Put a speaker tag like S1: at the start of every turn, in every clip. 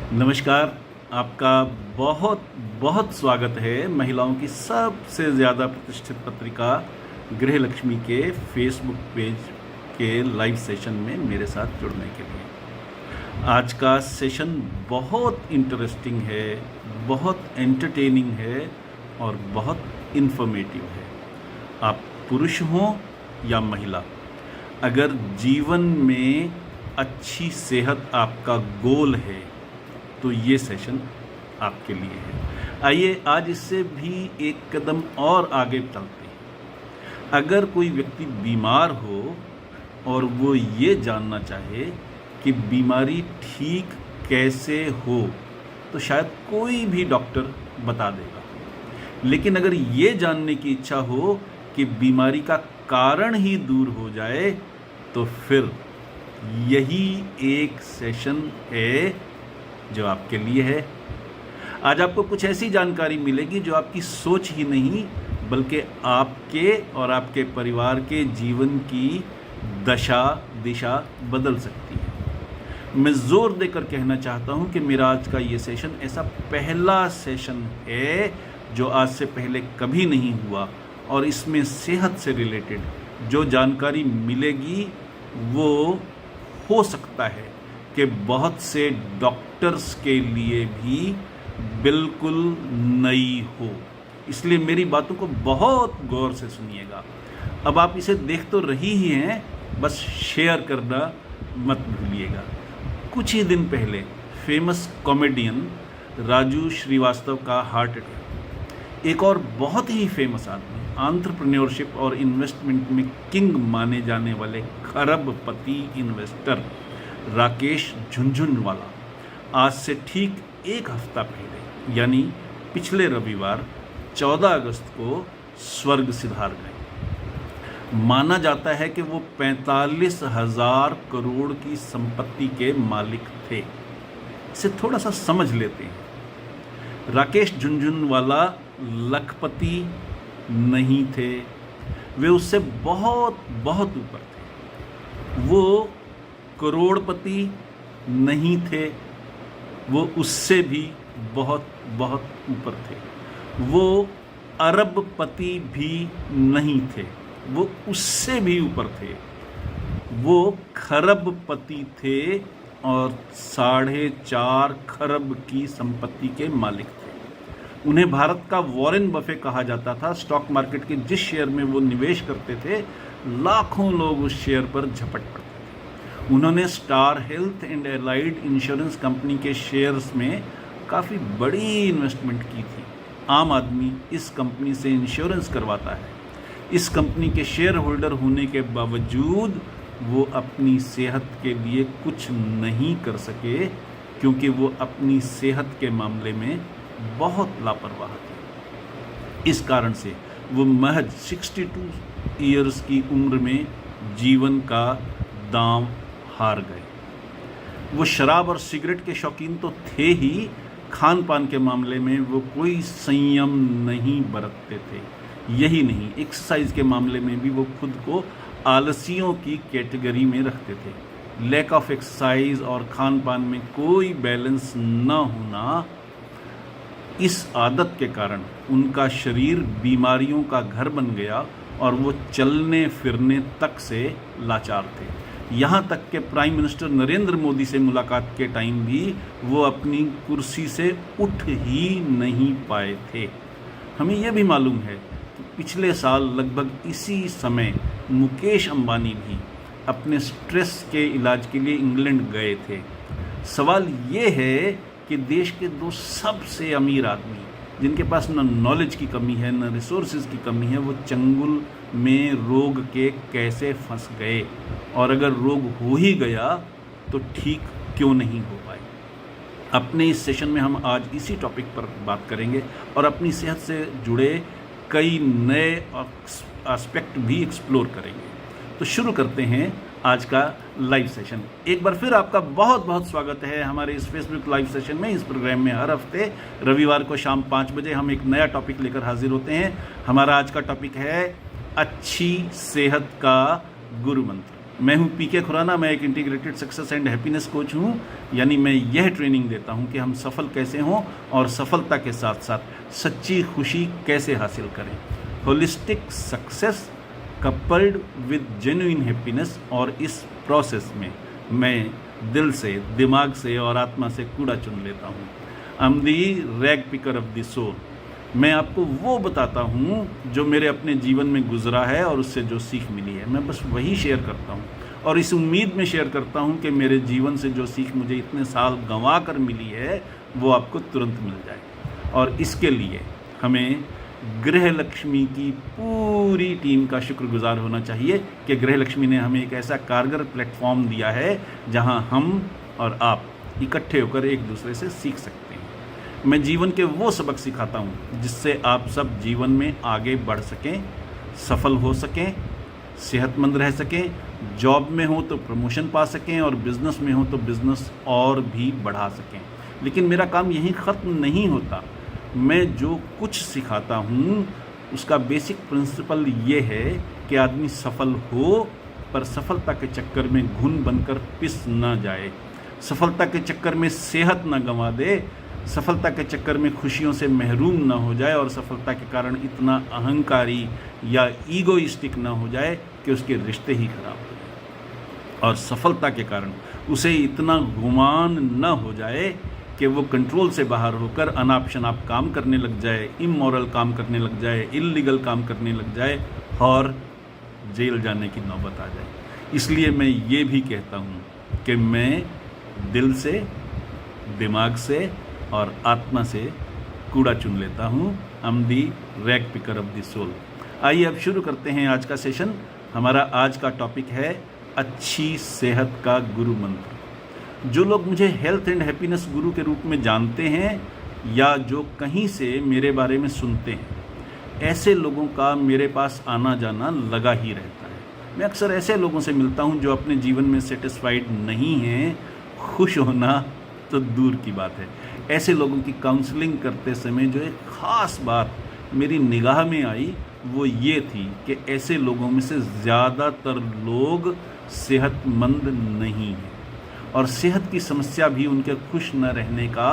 S1: नमस्कार। आपका बहुत बहुत स्वागत है महिलाओं की सबसे ज़्यादा प्रतिष्ठित पत्रिका गृहलक्ष्मी के फेसबुक पेज के लाइव सेशन में मेरे साथ जुड़ने के लिए। आज का सेशन बहुत इंटरेस्टिंग है, बहुत एंटरटेनिंग है और बहुत इन्फॉर्मेटिव है। आप पुरुष हों या महिला, अगर जीवन में अच्छी सेहत आपका गोल है तो ये सेशन आपके लिए है। आइए आज इससे भी एक कदम और आगे चलते हैं। अगर कोई व्यक्ति बीमार हो और वो ये जानना चाहे कि बीमारी ठीक कैसे हो, तो शायद कोई भी डॉक्टर बता देगा। लेकिन अगर ये जानने की इच्छा हो कि बीमारी का कारण ही दूर हो जाए, तो फिर यही एक सेशन है जो आपके लिए है। आज आपको कुछ ऐसी जानकारी मिलेगी जो आपकी सोच ही नहीं बल्कि आपके और आपके परिवार के जीवन की दिशा बदल सकती है। मैं ज़ोर देकर कहना चाहता हूं कि मेरा आज का ये सेशन ऐसा पहला सेशन है जो आज से पहले कभी नहीं हुआ, और इसमें सेहत से रिलेटेड जो जानकारी मिलेगी वो हो सकता है कि बहुत से डॉक्टर्स के लिए भी बिल्कुल नई हो। इसलिए मेरी बातों को बहुत गौर से सुनिएगा। अब आप इसे देख तो रही ही हैं, बस शेयर करना मत भूलिएगा। कुछ ही दिन पहले फेमस कॉमेडियन राजू श्रीवास्तव का हार्ट अटैक। एक और बहुत ही फेमस आदमी, एंटरप्रेन्योरशिप और इन्वेस्टमेंट में किंग माने जाने वाले खरबपति इन्वेस्टर राकेश झुनझुनवाला आज से ठीक एक हफ्ता पहले यानी पिछले रविवार 14 अगस्त को स्वर्ग सिधार गए। माना जाता है कि वो 45,000 करोड़ की संपत्ति के मालिक थे। इसे थोड़ा सा समझ लेते हैं। राकेश झुनझुनवाला लखपति नहीं थे, वे उससे बहुत बहुत ऊपर थे। वो करोड़पति नहीं थे, वो उससे भी बहुत बहुत ऊपर थे। वो अरबपति भी नहीं थे, वो उससे भी ऊपर थे। वो खरबपति थे और 4.5 खरब की संपत्ति के मालिक थे। उन्हें भारत का वॉरेन बफे कहा जाता था। स्टॉक मार्केट के जिस शेयर में वो निवेश करते थे, लाखों लोग उस शेयर पर झपट पड़ते। उन्होंने star health and allied insurance company के शेयर्स में काफ़ी बड़ी इन्वेस्टमेंट की थी। आम आदमी इस कंपनी से इंश्योरेंस करवाता है। इस कंपनी के शेयर होल्डर होने के बावजूद वो अपनी सेहत के लिए कुछ नहीं कर सके, क्योंकि वो अपनी सेहत के मामले में बहुत लापरवाह थे। इस कारण से वो महज 62 ईयर्स की उम्र में जीवन का दांव हार गए। वो शराब और सिगरेट के शौकीन तो थे ही, खान पान के मामले में वो कोई संयम नहीं बरतते थे। यही नहीं, एक्सरसाइज के मामले में भी वो खुद को आलसियों की कैटेगरी में रखते थे। लैक ऑफ एक्सरसाइज और खान पान में कोई बैलेंस न होना, इस आदत के कारण उनका शरीर बीमारियों का घर बन गया और वो चलने फिरने तक से लाचार थे। यहाँ तक कि प्राइम मिनिस्टर नरेंद्र मोदी से मुलाकात के टाइम भी वो अपनी कुर्सी से उठ ही नहीं पाए थे। हमें यह भी मालूम है कि पिछले साल लगभग इसी समय मुकेश अंबानी भी अपने स्ट्रेस के इलाज के लिए इंग्लैंड गए थे। सवाल ये है कि देश के दो सबसे अमीर आदमी, जिनके पास न नॉलेज की कमी है न रिसोर्सेज की कमी है, वो चंगुल में रोग के कैसे फंस गए, और अगर रोग हो ही गया तो ठीक क्यों नहीं हो पाए। अपने इस सेशन में हम आज इसी टॉपिक पर बात करेंगे और अपनी सेहत से जुड़े कई नए एस्पेक्ट भी एक्सप्लोर करेंगे। तो शुरू करते हैं आज का लाइव सेशन। एक बार फिर आपका बहुत बहुत स्वागत है हमारे इस फेसबुक लाइव सेशन में। इस प्रोग्राम में हर हफ्ते रविवार को शाम 5 बजे हम एक नया टॉपिक लेकर हाजिर होते हैं। हमारा आज का टॉपिक है अच्छी सेहत का गुरु मंत्र। मैं हूं पीके खुराना, मैं एक integrated success and happiness coach हूं। यानी मैं यह ट्रेनिंग देता हूं कि हम सफल कैसे हों और सफलता के साथ साथ सच्ची खुशी कैसे हासिल करें। Holistic success coupled with genuine happiness. और इस प्रोसेस में मैं दिल से, दिमाग से और आत्मा से कूड़ा चुन लेता हूँ। I am the rag picker of the soul. मैं आपको वो बताता हूँ जो मेरे अपने जीवन में गुजरा है और उससे जो सीख मिली है, मैं बस वही शेयर करता हूँ। और इस उम्मीद में शेयर करता हूँ कि मेरे जीवन से जो सीख मुझे इतने साल गंवा कर मिली है वो आपको तुरंत मिल जाए। और इसके लिए हमें गृह लक्ष्मी की पूरी टीम का शुक्रगुजार होना चाहिए कि गृह लक्ष्मी ने हमें एक ऐसा कारगर प्लेटफॉर्म दिया है जहां हम और आप इकट्ठे होकर एक दूसरे से सीख सकते हैं। मैं जीवन के वो सबक सिखाता हूं जिससे आप सब जीवन में आगे बढ़ सकें, सफल हो सकें, सेहतमंद रह सकें, जॉब में हो तो प्रमोशन पा सकें और बिज़नेस में हो तो बिज़नेस और भी बढ़ा सकें। लेकिन मेरा काम यहीं ख़त्म नहीं होता। मैं जो कुछ सिखाता हूँ उसका बेसिक प्रिंसिपल ये है कि आदमी सफल हो पर सफलता के चक्कर में घुन बनकर पिस ना जाए, सफलता के चक्कर में सेहत ना गंवा दे, सफलता के चक्कर में खुशियों से महरूम ना हो जाए और सफलता के कारण इतना अहंकारी या ईगोइस्टिक ना हो जाए कि उसके रिश्ते ही खराब हो जाए, और सफलता के कारण उसे इतना गुमान ना हो जाए कि वो कंट्रोल से बाहर होकर अनाप शनाप काम करने लग जाए, इमोरल काम करने लग जाए, इल्लीगल काम करने लग जाए और जेल जाने की नौबत आ जाए। इसलिए मैं ये भी कहता हूँ कि मैं दिल से, दिमाग से और आत्मा से कूड़ा चुन लेता हूँ। हम the rag picker of the soul. आइए अब शुरू करते हैं आज का सेशन। हमारा आज का टॉपिक है अच्छी सेहत का गुरु मंत्र। जो लोग मुझे हेल्थ एंड हैप्पीनेस गुरु के रूप में जानते हैं या जो कहीं से मेरे बारे में सुनते हैं, ऐसे लोगों का मेरे पास आना जाना लगा ही रहता है। मैं अक्सर ऐसे लोगों से मिलता हूं जो अपने जीवन में सेटिस्फाइड नहीं हैं, खुश होना तो दूर की बात है। ऐसे लोगों की काउंसलिंग करते समय जो एक ख़ास बात मेरी निगाह में आई वो ये थी कि ऐसे लोगों में से ज़्यादातर लोग सेहतमंद नहीं हैं और सेहत की समस्या भी उनके खुश न रहने का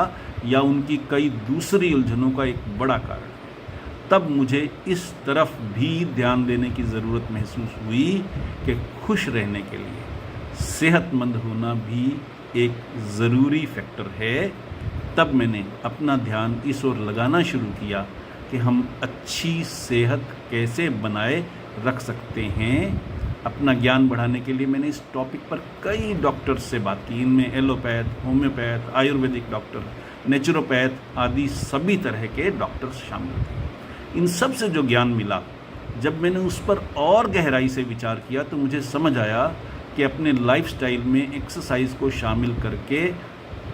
S1: या उनकी कई दूसरी उलझनों का एक बड़ा कारण है। तब मुझे इस तरफ भी ध्यान देने की ज़रूरत महसूस हुई कि खुश रहने के लिए सेहतमंद होना भी एक ज़रूरी फैक्टर है। तब मैंने अपना ध्यान इस ओर लगाना शुरू किया कि हम अच्छी सेहत कैसे बनाए रख सकते हैं। अपना ज्ञान बढ़ाने के लिए मैंने इस टॉपिक पर कई डॉक्टर्स से बात की। इनमें allopath, homeopath, Ayurvedic doctor, naturopath आदि सभी तरह के डॉक्टर्स शामिल थे। इन सब से जो ज्ञान मिला, जब मैंने उस पर और गहराई से विचार किया तो मुझे समझ आया कि अपने लाइफस्टाइल में एक्सरसाइज को शामिल करके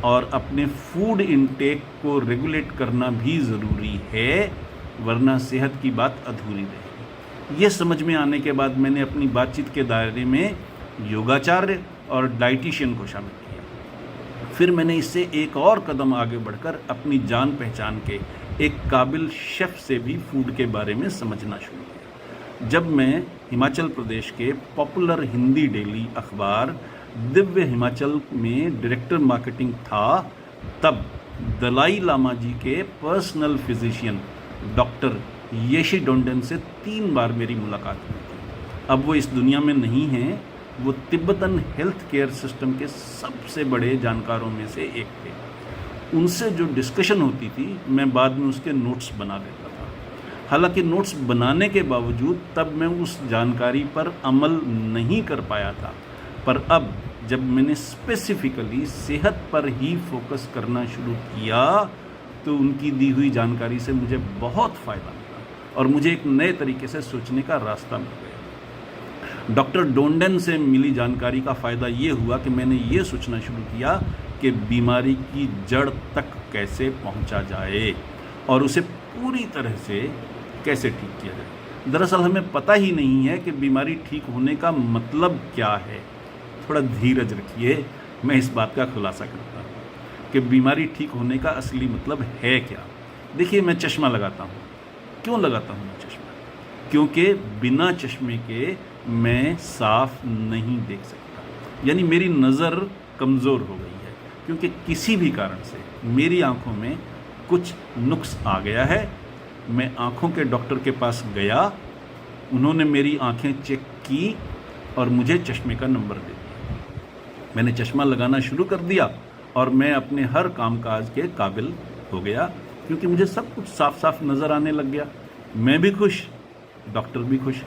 S1: और अपने फूड इनटेक को रेगुलेट करना भी ज़रूरी है, वरना सेहत की बात अधूरी रहेगी। ये समझ में आने के बाद मैंने अपनी बातचीत के दायरे में योगाचार्य और डाइटिशियन को शामिल किया। फिर मैंने इससे एक और कदम आगे बढ़कर अपनी जान पहचान के एक काबिल शेफ़ से भी फूड के बारे में समझना शुरू किया। जब मैं हिमाचल प्रदेश के पॉपुलर हिंदी डेली अखबार दिव्य हिमाचल में डायरेक्टर मार्केटिंग था, तब दलाई लामा जी के पर्सनल फिजिशियन डॉक्टर येशी डोंडन से 3 बार मेरी मुलाकात हुई थी। अब वो इस दुनिया में नहीं हैं, वो तिब्बतन हेल्थ केयर सिस्टम के सबसे बड़े जानकारों में से एक थे। उनसे जो डिस्कशन होती थी मैं बाद में उसके नोट्स बना देता था। हालांकि नोट्स बनाने के बावजूद तब मैं उस जानकारी पर अमल नहीं कर पाया था, पर अब जब मैंने स्पेसिफिकली सेहत पर ही फोकस करना शुरू किया तो उनकी दी हुई जानकारी से मुझे बहुत फ़ायदा मिला और मुझे एक नए तरीके से सोचने का रास्ता मिल गया। डॉक्टर डोंडन से मिली जानकारी का फ़ायदा ये हुआ कि मैंने ये सोचना शुरू किया कि बीमारी की जड़ तक कैसे पहुंचा जाए और उसे पूरी तरह से कैसे ठीक किया जाए। दरअसल हमें पता ही नहीं है कि बीमारी ठीक होने का मतलब क्या है। थोड़ा धीरज रखिए, मैं इस बात का खुलासा करता हूँ कि बीमारी ठीक होने का असली मतलब है क्या। देखिए, मैं चश्मा लगाता हूँ। क्यों लगाता हूँ मैं चश्मा? क्योंकि बिना चश्मे के मैं साफ नहीं देख सकता, यानी मेरी नज़र कमज़ोर हो गई है क्योंकि किसी भी कारण से मेरी आंखों में कुछ नुक्स आ गया है। मैं आंखों के डॉक्टर के पास गया, उन्होंने मेरी आंखें चेक की और मुझे चश्मे का नंबर दे दिया। मैंने चश्मा लगाना शुरू कर दिया और मैं अपने हर कामकाज के काबिल हो गया क्योंकि मुझे सब कुछ साफ साफ नज़र आने लग गया। मैं भी खुश, डॉक्टर भी खुश।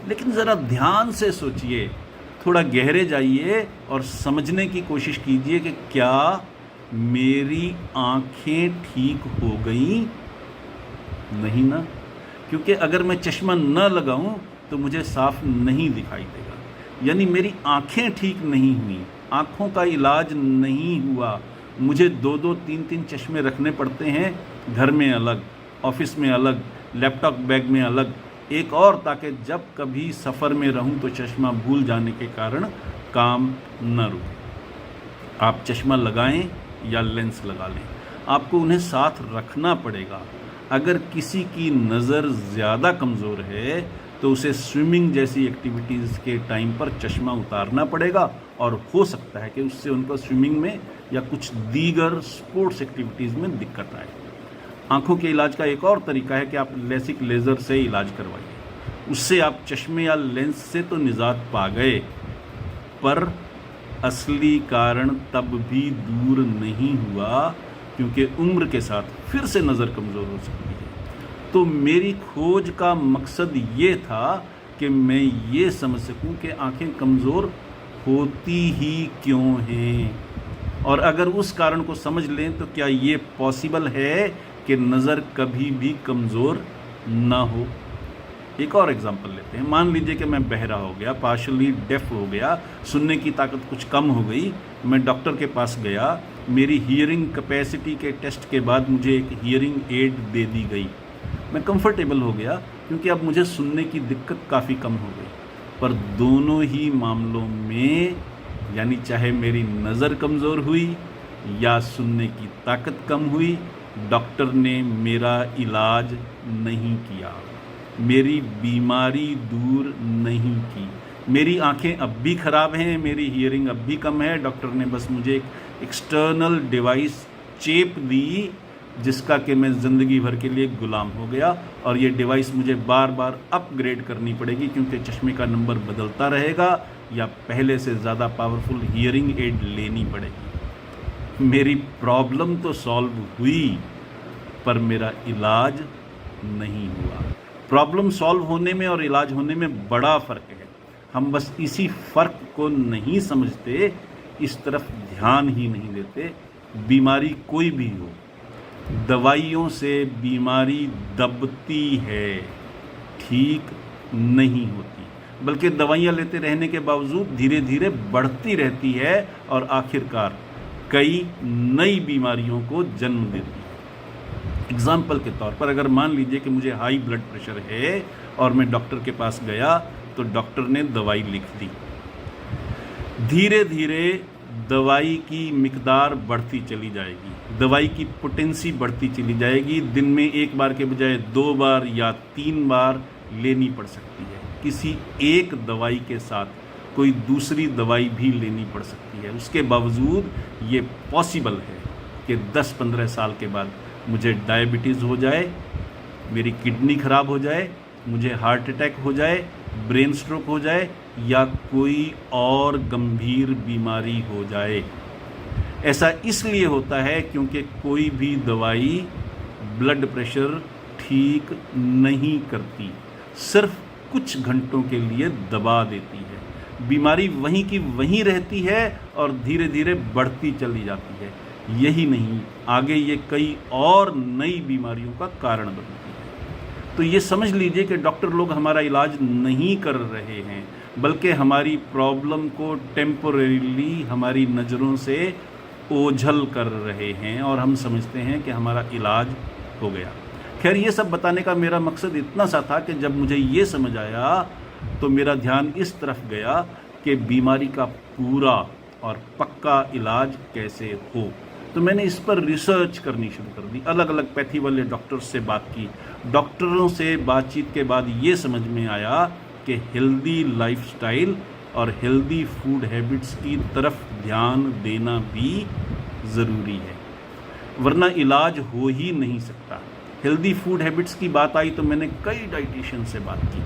S1: लेकिन ज़रा ध्यान से सोचिए, थोड़ा गहरे जाइए और समझने की कोशिश कीजिए कि क्या मेरी आंखें ठीक हो गई? नहीं ना, क्योंकि अगर मैं चश्मा न लगाऊं तो मुझे साफ नहीं दिखाई देगा, यानी मेरी आंखें ठीक नहीं हुई, आंखों का इलाज नहीं हुआ। मुझे 2-2, 3-3 चश्मे रखने पड़ते हैं, घर में अलग, ऑफिस में अलग, लैपटॉप बैग में अलग, एक और, ताकि जब कभी सफ़र में रहूं तो चश्मा भूल जाने के कारण काम न रुके। आप चश्मा लगाएं या लेंस लगा लें, आपको उन्हें साथ रखना पड़ेगा। अगर किसी की नज़र ज़्यादा कमज़ोर है तो उसे स्विमिंग जैसी एक्टिविटीज़ के टाइम पर चश्मा उतारना पड़ेगा और हो सकता है कि उससे उनको स्विमिंग में या कुछ दीगर स्पोर्ट्स एक्टिविटीज़ में दिक्कत आए। आँखों के इलाज का एक और तरीका है कि आप लेसिक लेज़र से इलाज करवाइए। उससे आप चश्मे या लेंस से तो निजात पा गए, पर असली कारण तब भी दूर नहीं हुआ क्योंकि उम्र के साथ फिर से नज़र कमज़ोर हो सकती है। तो मेरी खोज का मकसद ये था कि मैं ये समझ सकूं कि आंखें कमज़ोर होती ही क्यों हैं, और अगर उस कारण को समझ लें तो क्या ये पॉसिबल है कि नज़र कभी भी कमज़ोर ना हो। एक और एग्जांपल लेते हैं। मान लीजिए कि मैं बहरा हो गया, पार्शली डेफ हो गया, सुनने की ताकत कुछ कम हो गई। मैं डॉक्टर के पास गया, मेरी हियरिंग कैपेसिटी के टेस्ट के बाद मुझे एक हियरिंग एड दे दी गई। मैं कंफर्टेबल हो गया क्योंकि अब मुझे सुनने की दिक्कत काफ़ी कम हो गई। पर दोनों ही मामलों में, यानी चाहे मेरी नज़र कमज़ोर हुई या सुनने की ताकत कम हुई, डॉक्टर ने मेरा इलाज नहीं किया, मेरी बीमारी दूर नहीं की। मेरी आंखें अब भी ख़राब हैं, मेरी हियरिंग अब भी कम है। डॉक्टर ने बस मुझे एक एक्सटर्नल डिवाइस चेप दी जिसका कि मैं ज़िंदगी भर के लिए गुलाम हो गया, और ये डिवाइस मुझे बार बार अपग्रेड करनी पड़ेगी क्योंकि चश्मे का नंबर बदलता रहेगा या पहले से ज़्यादा पावरफुल हियरिंग एड लेनी पड़ेगी। मेरी प्रॉब्लम तो सॉल्व हुई पर मेरा इलाज नहीं हुआ। प्रॉब्लम सॉल्व होने में और इलाज होने में बड़ा फ़र्क है। हम बस इसी फ़र्क को नहीं समझते, इस तरफ ध्यान ही नहीं देते। बीमारी कोई भी हो, दवाइयों से बीमारी दबती है, ठीक नहीं होती, बल्कि दवाइयाँ लेते रहने के बावजूद धीरे धीरे बढ़ती रहती है और आखिरकार कई नई बीमारियों को जन्म देती है। एग्ज़ाम्पल के तौर पर अगर मान लीजिए कि मुझे हाई ब्लड प्रेशर है और मैं डॉक्टर के पास गया तो डॉक्टर ने दवाई लिख दी। धीरे धीरे दवाई की मिकदार बढ़ती चली जाएगी, दवाई की पोटेंसी बढ़ती चली जाएगी। दिन में एक बार के बजाय 2 बार या 3 बार लेनी पड़ सकती है। किसी एक दवाई के साथ कोई दूसरी दवाई भी लेनी पड़ सकती है। उसके बावजूद ये पॉसिबल है कि 10-15 साल के बाद मुझे डायबिटीज़ हो जाए, मेरी किडनी ख़राब हो जाए, मुझे हार्ट अटैक हो जाए, ब्रेन स्ट्रोक हो जाए या कोई और गंभीर बीमारी हो जाए। ऐसा इसलिए होता है क्योंकि कोई भी दवाई ब्लड प्रेशर ठीक नहीं करती, सिर्फ कुछ घंटों के लिए दबा देती है। बीमारी वहीं की वहीं रहती है और धीरे धीरे बढ़ती चली जाती है। यही नहीं, आगे ये कई और नई बीमारियों का कारण बनती है। तो ये समझ लीजिए कि डॉक्टर लोग हमारा इलाज नहीं कर रहे हैं, बल्कि हमारी प्रॉब्लम को टेम्पोरेरीली हमारी नज़रों से ओझल कर रहे हैं और हम समझते हैं कि हमारा इलाज हो गया। खैर, ये सब बताने का मेरा मकसद इतना सा था कि जब मुझे ये समझ आया तो मेरा ध्यान इस तरफ गया कि बीमारी का पूरा और पक्का इलाज कैसे हो। तो मैंने इस पर रिसर्च करनी शुरू कर दी, अलग अलग पैथी वाले डॉक्टर्स से बात की। डॉक्टरों से बातचीत के बाद ये समझ में आया कि हेल्दी लाइफस्टाइल और हेल्दी फूड हैबिट्स की तरफ ध्यान देना भी ज़रूरी है, वरना इलाज हो ही नहीं सकता। हेल्दी फूड हैबिट्स की बात आई तो मैंने कई डाइटिशियन से बात की,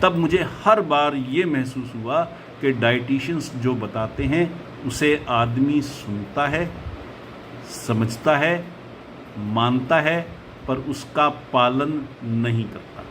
S1: तब मुझे हर बार ये महसूस हुआ कि डाइटिशियंस जो बताते हैं उसे आदमी सुनता है, समझता है, मानता है, पर उसका पालन नहीं करता।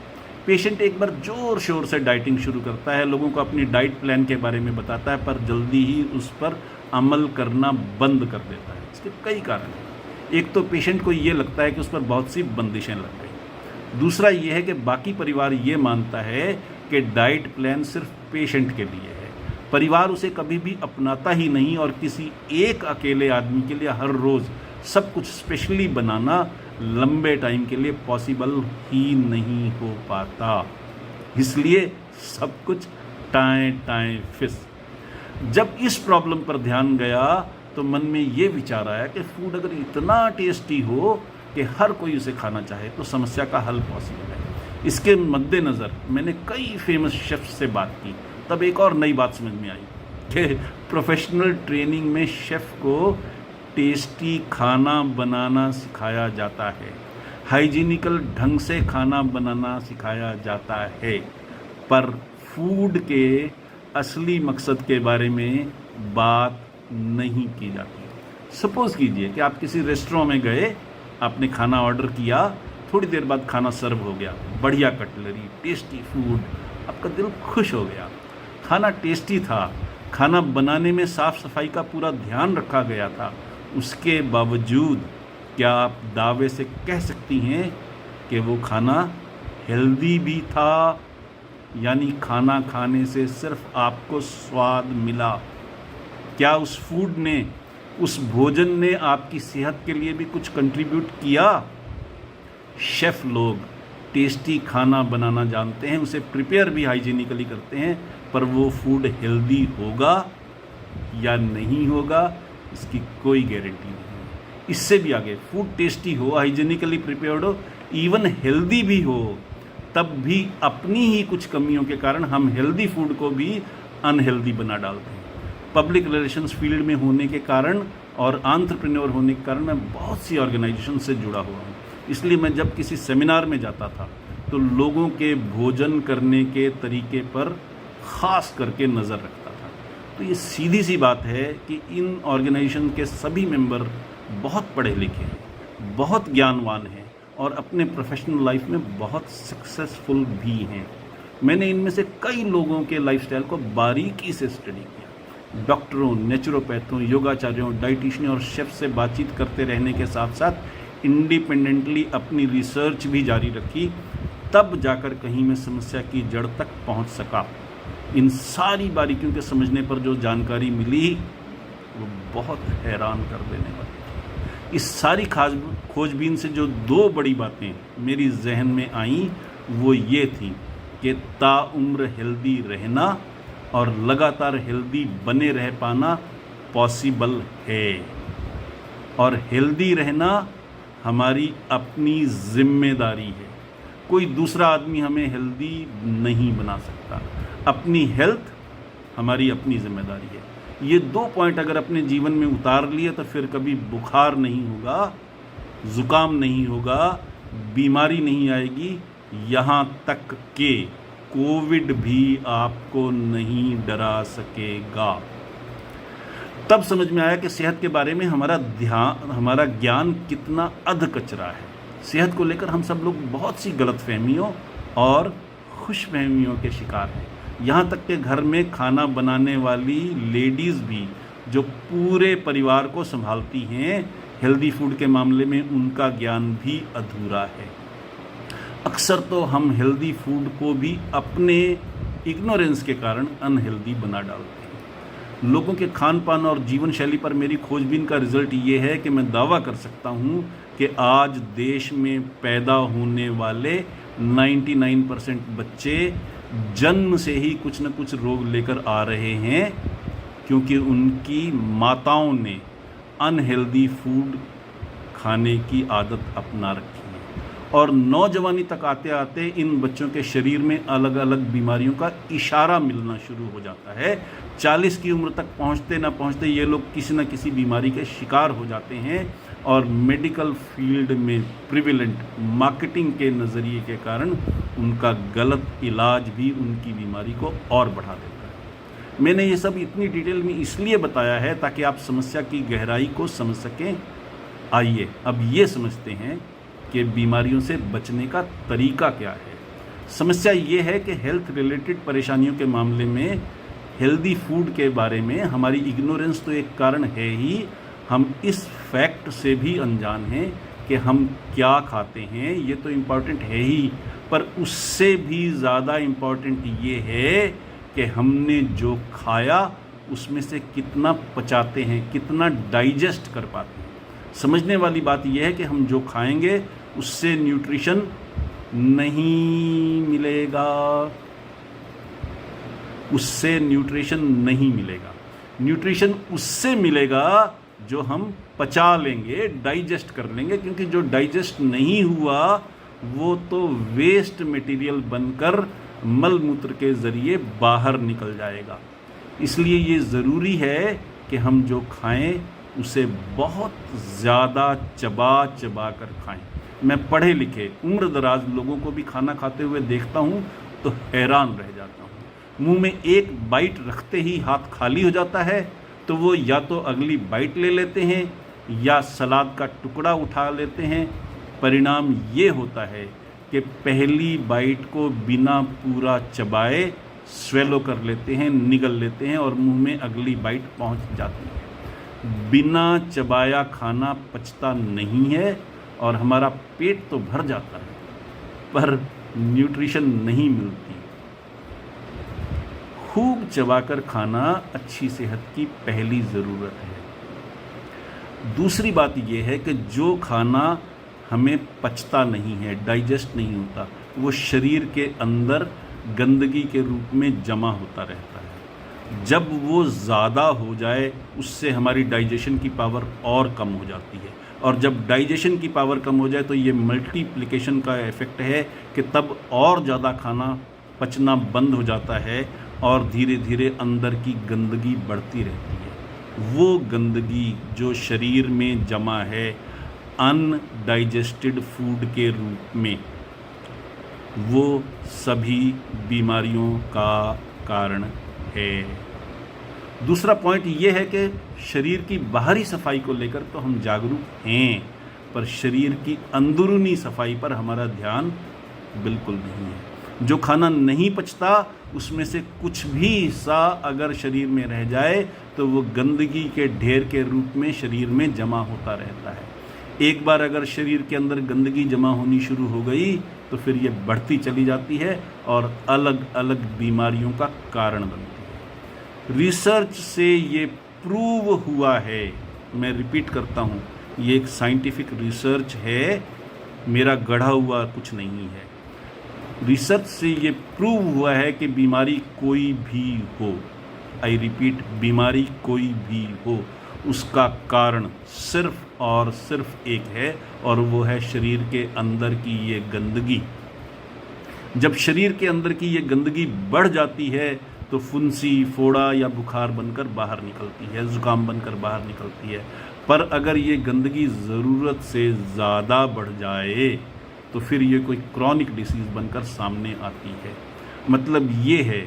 S1: पेशेंट एक बार ज़ोर शोर से डाइटिंग शुरू करता है, लोगों को अपनी डाइट प्लान के बारे में बताता है, पर जल्दी ही उस पर अमल करना बंद कर देता है। इसके कई कारण हैं। एक तो पेशेंट को ये लगता है कि उस पर बहुत सी बंदिशें लग गई। दूसरा ये है कि बाकी परिवार ये मानता है कि डाइट प्लान सिर्फ पेशेंट के लिए है। परिवार उसे कभी भी अपनाता ही नहीं और किसी एक अकेले आदमी के लिए हर रोज़ सब कुछ स्पेशली बनाना लंबे टाइम के लिए पॉसिबल ही नहीं हो पाता। इसलिए सब कुछ टाएं फिस। जब इस प्रॉब्लम पर ध्यान गया तो मन में ये विचार आया कि फूड अगर इतना टेस्टी हो कि हर कोई उसे खाना चाहे तो समस्या का हल पॉसिबल है। इसके मद्देनज़र मैंने कई फेमस शेफ्स से बात की। तब एक और नई बात समझ में आई कि प्रोफेशनल ट्रेनिंग में शेफ़ को टेस्टी खाना बनाना सिखाया जाता है, हाइजीनिकल ढंग से खाना बनाना सिखाया जाता है, पर फूड के असली मकसद के बारे में बात नहीं की जाती। सपोज़ कीजिए कि आप किसी रेस्टोरेंट में गए, आपने खाना ऑर्डर किया, थोड़ी देर बाद खाना सर्व हो गया, बढ़िया कटलरी, टेस्टी फूड, आपका दिल खुश हो गया। खाना टेस्टी था, खाना बनाने में साफ़ सफाई का पूरा ध्यान रखा गया था। उसके बावजूद क्या आप दावे से कह सकती हैं कि वो खाना हेल्दी भी था? यानी खाना खाने से सिर्फ आपको स्वाद मिला, क्या उस फूड ने, उस भोजन ने आपकी सेहत के लिए भी कुछ कंट्रीब्यूट किया? शेफ़ लोग टेस्टी खाना बनाना जानते हैं, उसे प्रिपेयर भी हाइजीनिकली करते हैं, पर वो फूड हेल्दी होगा या नहीं होगा इसकी कोई गारंटी नहीं है। इससे भी आगे, फूड टेस्टी हो, हाइजीनिकली प्रिपेयर्ड हो, इवन हेल्दी भी हो, तब भी अपनी ही कुछ कमियों के कारण हम हेल्दी फूड को भी अनहेल्दी बना डालते हैं। पब्लिक रिलेशंस फील्ड में होने के कारण और एंटरप्रेन्योर होने के कारण मैं बहुत सी ऑर्गेनाइजेशन से जुड़ा हुआ हूँ। इसलिए मैं जब किसी सेमिनार में जाता था तो लोगों के भोजन करने के तरीके पर ख़ास करके नज़र रखता था। तो ये सीधी सी बात है कि इन ऑर्गेनाइजेशन के सभी मेंबर बहुत पढ़े लिखे हैं, बहुत ज्ञानवान हैं और अपने प्रोफेशनल लाइफ में बहुत सक्सेसफुल भी हैं। मैंने इनमें से कई लोगों के लाइफस्टाइल को बारीकी से स्टडी किया। डॉक्टरों, नेचुरोपैथों, योगाचार्यों, डाइटिशियनों और शेफ़ से बातचीत करते रहने के साथ साथ इंडिपेंडेंटली अपनी रिसर्च भी जारी रखी, तब जाकर कहीं मैं समस्या की जड़ तक पहुंच सका। इन सारी बारीकियों के समझने पर जो जानकारी मिली वो बहुत हैरान कर देने वाली थी। इस सारी खोजबीन से जो दो बड़ी बातें मेरी जहन में आईं वो ये थी कि ताउम्र हेल्दी रहना और लगातार हेल्दी बने रह पाना पॉसिबल है, और हेल्दी रहना हमारी अपनी जिम्मेदारी है। कोई दूसरा आदमी हमें हेल्दी नहीं बना सकता। अपनी हेल्थ हमारी अपनी जिम्मेदारी है। ये दो पॉइंट अगर अपने जीवन में उतार लिए तो फिर कभी बुखार नहीं होगा, ज़ुकाम नहीं होगा, बीमारी नहीं आएगी, यहाँ तक कि कोविड भी आपको नहीं डरा सकेगा। तब समझ में आया कि सेहत के बारे में हमारा ज्ञान कितना अधकचरा है। सेहत को लेकर हम सब लोग बहुत सी गलतफहमियों और खुशफहमियों के शिकार हैं। यहाँ तक कि घर में खाना बनाने वाली लेडीज़ भी जो पूरे परिवार को संभालती हैं, हेल्दी फूड के मामले में उनका ज्ञान भी अधूरा है। अक्सर तो हम हेल्दी फूड को भी अपने इग्नोरेंस के कारण अनहेल्दी बना डालते हैं। लोगों के खान पान और जीवन शैली पर मेरी खोजबीन का रिज़ल्ट ये है कि मैं दावा कर सकता हूँ कि आज देश में पैदा होने वाले 99% बच्चे जन्म से ही कुछ न कुछ रोग लेकर आ रहे हैं, क्योंकि उनकी माताओं ने अनहेल्दी फूड खाने की आदत अपना रखी है। और नौजवानी तक आते आते इन बच्चों के शरीर में अलग अलग बीमारियों का इशारा मिलना शुरू हो जाता है। 40 की उम्र तक पहुंचते ना पहुंचते ये लोग किसी न किसी बीमारी के शिकार हो जाते हैं और मेडिकल फील्ड में प्रिविलेंट मार्केटिंग के नज़रिए के कारण उनका गलत इलाज भी उनकी बीमारी को और बढ़ा देता है। मैंने ये सब इतनी डिटेल में इसलिए बताया है ताकि आप समस्या की गहराई को समझ सकें। आइए अब ये समझते हैं कि बीमारियों से बचने का तरीका क्या है। समस्या ये है कि हेल्थ रिलेटेड परेशानियों के मामले में हेल्दी फूड के बारे में हमारी इग्नोरेंस तो एक कारण है ही, हम इस फैक्ट से भी अनजान हैं कि हम क्या खाते हैं। ये तो इम्पॉर्टेंट है ही, पर उससे भी ज़्यादा इम्पॉर्टेंट ये है कि हमने जो खाया उसमें से कितना पचाते हैं, कितना डाइजेस्ट कर पाते हैं। समझने वाली बात यह है कि हम जो खाएंगे उससे न्यूट्रिशन नहीं मिलेगा, उससे न्यूट्रिशन नहीं मिलेगा। न्यूट्रिशन उससे मिलेगा जो हम पचा लेंगे, डाइजेस्ट कर लेंगे, क्योंकि जो डाइजेस्ट नहीं हुआ वो तो वेस्ट मटेरियल बनकर मल मूत्र के ज़रिए बाहर निकल जाएगा। इसलिए ये ज़रूरी है कि हम जो खाएं उसे बहुत ज़्यादा चबा चबा कर खाएं। मैं पढ़े लिखे उम्र दराज लोगों को भी खाना खाते हुए देखता हूँ तो हैरान रह जाता हूँ। मुंह में एक बाइट रखते ही हाथ खाली हो जाता है, तो वो या तो अगली बाइट ले लेते हैं या सलाद का टुकड़ा उठा लेते हैं। परिणाम ये होता है कि पहली बाइट को बिना पूरा चबाए स्वेलो कर लेते हैं, निगल लेते हैं और मुंह में अगली बाइट पहुंच जाती है। बिना चबाया खाना पचता नहीं है और हमारा पेट तो भर जाता है, पर न्यूट्रिशन नहीं मिलती। खूब चबाकर खाना अच्छी सेहत की पहली ज़रूरत है। दूसरी बात यह है कि जो खाना हमें पचता नहीं है, डाइजेस्ट नहीं होता, वो शरीर के अंदर गंदगी के रूप में जमा होता रहता है। जब वो ज़्यादा हो जाए उससे हमारी डाइजेशन की पावर और कम हो जाती है, और जब डाइजेशन की पावर कम हो जाए तो ये मल्टीप्लिकेशन का इफ़ेक्ट है कि तब और ज़्यादा खाना पचना बंद हो जाता है और धीरे धीरे अंदर की गंदगी बढ़ती रहती है। वो गंदगी जो शरीर में जमा है अनडाइजेस्टेड फूड के रूप में, वो सभी बीमारियों का कारण है। दूसरा पॉइंट ये है कि शरीर की बाहरी सफाई को लेकर तो हम जागरूक हैं, पर शरीर की अंदरूनी सफाई पर हमारा ध्यान बिल्कुल नहीं है। जो खाना नहीं पचता उसमें से कुछ भी हिस्सा अगर शरीर में रह जाए तो वो गंदगी के ढेर के रूप में शरीर में जमा होता रहता है। एक बार अगर शरीर के अंदर गंदगी जमा होनी शुरू हो गई तो फिर ये बढ़ती चली जाती है और अलग अलग बीमारियों का कारण बनती है। रिसर्च से ये प्रूव हुआ है, मैं रिपीट करता हूँ, ये एक साइंटिफिक रिसर्च है, मेरा गढ़ा हुआ कुछ नहीं है। रिसर्च से ये प्रूव हुआ है कि बीमारी कोई भी हो, आई रिपीट, बीमारी कोई भी हो, उसका कारण सिर्फ और सिर्फ एक है और वो है शरीर के अंदर की ये गंदगी। जब शरीर के अंदर की ये गंदगी बढ़ जाती है तो फुंसी, फोड़ा या बुखार बनकर बाहर निकलती है, ज़ुकाम बनकर बाहर निकलती है। पर अगर ये गंदगी ज़रूरत से ज़्यादा बढ़ जाए तो फिर ये कोई क्रॉनिक डिसीज़ बनकर सामने आती है। मतलब ये है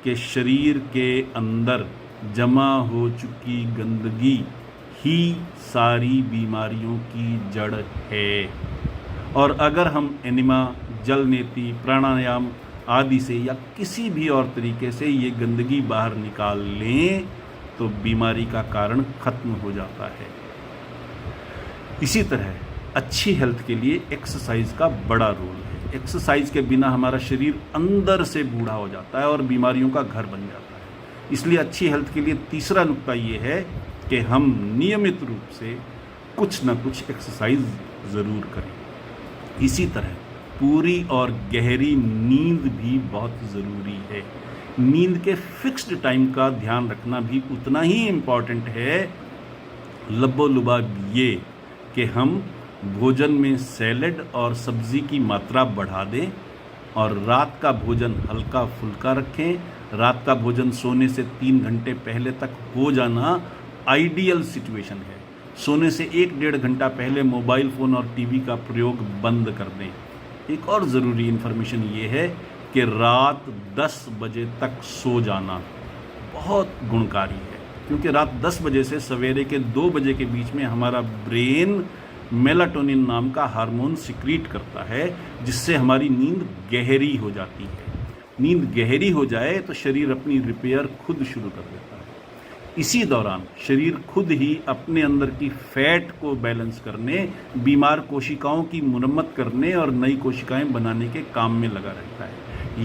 S1: कि शरीर के अंदर जमा हो चुकी गंदगी ही सारी बीमारियों की जड़ है। और अगर हम एनिमा, जल नेति, प्राणायाम आदि से या किसी भी और तरीके से ये गंदगी बाहर निकाल लें तो बीमारी का कारण खत्म हो जाता है। इसी तरह अच्छी हेल्थ के लिए एक्सरसाइज का बड़ा रोल है। एक्सरसाइज के बिना हमारा शरीर अंदर से बूढ़ा हो जाता है और बीमारियों का घर बन जाता है। इसलिए अच्छी हेल्थ के लिए तीसरा नुक्ता ये है कि हम नियमित रूप से कुछ न कुछ एक्सरसाइज ज़रूर करें। इसी तरह पूरी और गहरी नींद भी बहुत ज़रूरी है। नींद के फिक्स्ड टाइम का ध्यान रखना भी उतना ही इम्पॉर्टेंट है। लबो लुबाब ये कि हम भोजन में सैलेड और सब्ज़ी की मात्रा बढ़ा दें और रात का भोजन हल्का फुल्का रखें। रात का भोजन सोने से 3 घंटे पहले तक हो जाना आइडियल सिचुएशन है। सोने से 1-1.5 घंटा पहले मोबाइल फ़ोन और टीवी का प्रयोग बंद कर दें। एक और ज़रूरी इन्फॉर्मेशन ये है कि रात 10 बजे तक सो जाना बहुत गुणकारी है, क्योंकि रात 10 बजे से सवेरे के 2 बजे के बीच में हमारा ब्रेन मेलाटोनिन नाम का हार्मोन सिक्रीट करता है, जिससे हमारी नींद गहरी हो जाती है। नींद गहरी हो जाए तो शरीर अपनी रिपेयर खुद शुरू कर देता है। इसी दौरान शरीर खुद ही अपने अंदर की फैट को बैलेंस करने, बीमार कोशिकाओं की मुरम्मत करने और नई कोशिकाएं बनाने के काम में लगा रहता है।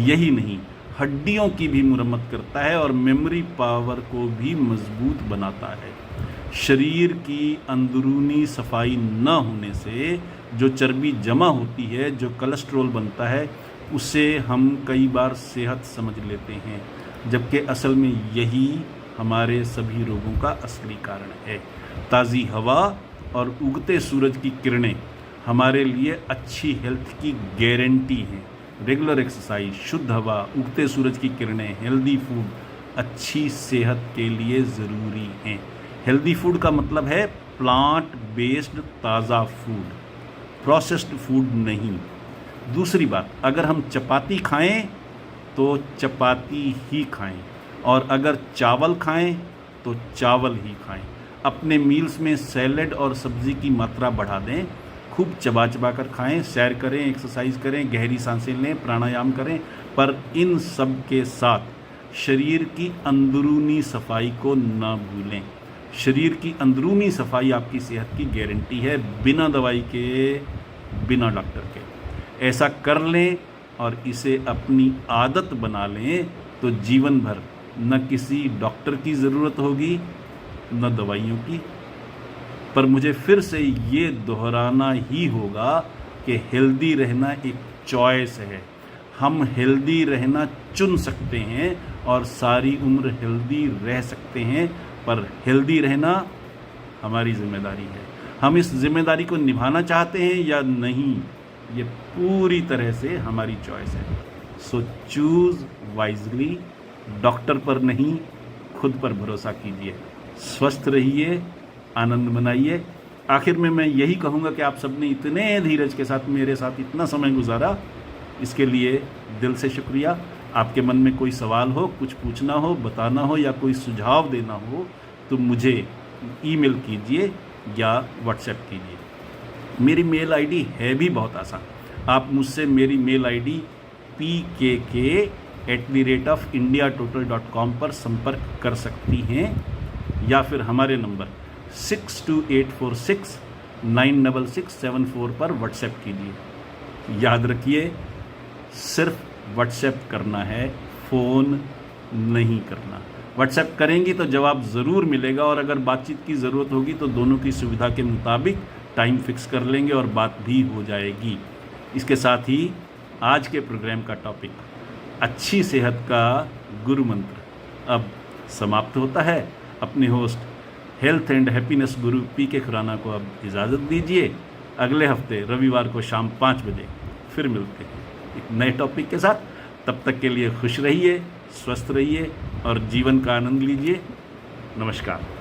S1: यही नहीं, हड्डियों की भी मुरम्मत करता है और मेमोरी पावर को भी मजबूत बनाता है। शरीर की अंदरूनी सफाई न होने से जो चर्बी जमा होती है, जो कोलेस्ट्रॉल बनता है, उसे हम कई बार सेहत समझ लेते हैं, जबकि असल में यही हमारे सभी रोगों का असली कारण है। ताज़ी हवा और उगते सूरज की किरणें हमारे लिए अच्छी हेल्थ की गारंटी हैं। रेगुलर एक्सरसाइज, शुद्ध हवा, उगते सूरज की किरणें, हेल्दी फूड अच्छी सेहत के लिए ज़रूरी हैं। हेल्दी फूड का मतलब है प्लांट बेस्ड ताज़ा फूड, प्रोसेस्ड फूड नहीं। दूसरी बात, अगर हम चपाती खाएं तो चपाती ही खाएं, और अगर चावल खाएं तो चावल ही खाएं। अपने मील्स में सैलेड और सब्ज़ी की मात्रा बढ़ा दें। खूब चबा चबा कर खाएं, सैर करें, एक्सरसाइज करें, गहरी सांसें लें, प्राणायाम करें, पर इन सब के साथ शरीर की अंदरूनी सफाई को ना भूलें। शरीर की अंदरूनी सफाई आपकी सेहत की गारंटी है, बिना दवाई के, बिना डॉक्टर के। ऐसा कर लें और इसे अपनी आदत बना लें तो जीवन भर न किसी डॉक्टर की ज़रूरत होगी न दवाइयों की। पर मुझे फिर से ये दोहराना ही होगा कि हेल्दी रहना एक चॉइस है। हम हेल्दी रहना चुन सकते हैं और सारी उम्र हेल्दी रह सकते हैं, पर हेल्दी रहना हमारी जिम्मेदारी है। हम इस जिम्मेदारी को निभाना चाहते हैं या नहीं, ये पूरी तरह से हमारी चॉइस है। सो चूज़ वाइजली। डॉक्टर पर नहीं, खुद पर भरोसा कीजिए। स्वस्थ रहिए, आनंद मनाइए। आखिर में मैं यही कहूँगा कि आप सबने इतने धीरज के साथ मेरे साथ इतना समय गुजारा, इसके लिए दिल से शुक्रिया। आपके मन में कोई सवाल हो, कुछ पूछना हो, बताना हो या कोई सुझाव देना हो तो मुझे ईमेल कीजिए या व्हाट्सएप कीजिए। मेरी मेल आईडी है भी बहुत आसान। आप मुझसे मेरी मेल आईडी pkk@indiatotal.com पर संपर्क कर सकती हैं, या फिर हमारे नंबर 6284696674 पर व्हाट्सएप कीजिए। याद रखिए, सिर्फ व्हाट्सएप करना है, फ़ोन नहीं करना। व्हाट्सएप करेंगी तो जवाब ज़रूर मिलेगा, और अगर बातचीत की ज़रूरत होगी तो दोनों की सुविधा के मुताबिक टाइम फिक्स कर लेंगे और बात भी हो जाएगी। इसके साथ ही आज के प्रोग्राम का टॉपिक अच्छी सेहत का गुरु मंत्र अब समाप्त होता है। अपने host health and happiness Guru PK Khurana को अब इजाज़त दीजिए। अगले हफ्ते रविवार को शाम 5 बजे फिर मिलते हैं एक नए टॉपिक के साथ। तब तक के लिए खुश रहिए, स्वस्थ रहिए और जीवन का आनंद लीजिए। नमस्कार।